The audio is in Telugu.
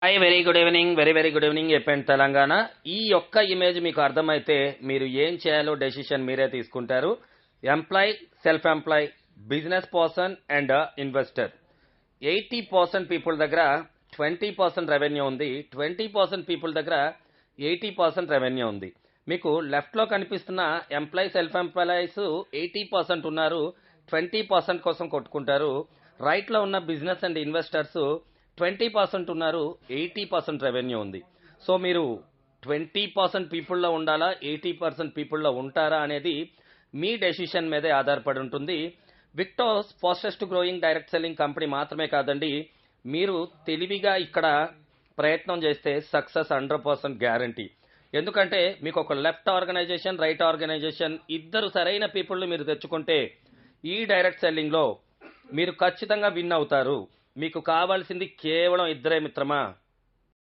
Hi very good evening very good evening చెప్పండి తెలంగాణ. ఈ యొక్క ఇమేజ్ మీకు అర్థమైతే మీరు ఏం చేయాలో డెసిషన్ మీరే తీసుకుంటారు. Employee, self employee, business person and investor. 80% people దగ్గర 20% రెవెన్యూ ఉంది, 20% పీపుల్ దగ్గర 80% రెవెన్యూ ఉంది. మీకు లెఫ్ట్లో కనిపిస్తున్న ఎంప్లాయ్, సెల్ఫ్ ఎంప్లాయీస్ 80% ఉన్నారు, 20% కోసం కొట్టుకుంటారు. రైట్లో ఉన్న బిజినెస్ అండ్ ఇన్వెస్టర్స్ 20% ఉన్నారు, 80% రెవెన్యూ ఉంది. సో మీరు 20% పీపుల్లో ఉండాలా, 80% పీపుల్లో ఉంటారా అనేది మీ డెసిషన్ మీదే ఆధారపడి ఉంటుంది. విక్టోస్ fastest growing direct selling company మాత్రమే కాదండి, మీరు తెలివిగా ఇక్కడ ప్రయత్నం చేస్తే సక్సెస్ 100% గ్యారంటీ. ఎందుకంటే మీకు ఒక లెఫ్ట్ ఆర్గనైజేషన్, రైట్ ఆర్గనైజేషన్, ఇద్దరు సరైన పీపుల్ని మీరు తెచ్చుకుంటే ఈ డైరెక్ట్ సెల్లింగ్లో మీరు ఖచ్చితంగా విన్ అవుతారు. మీకు కావాల్సింది కేవలం ఇద్దరే మిత్రమా.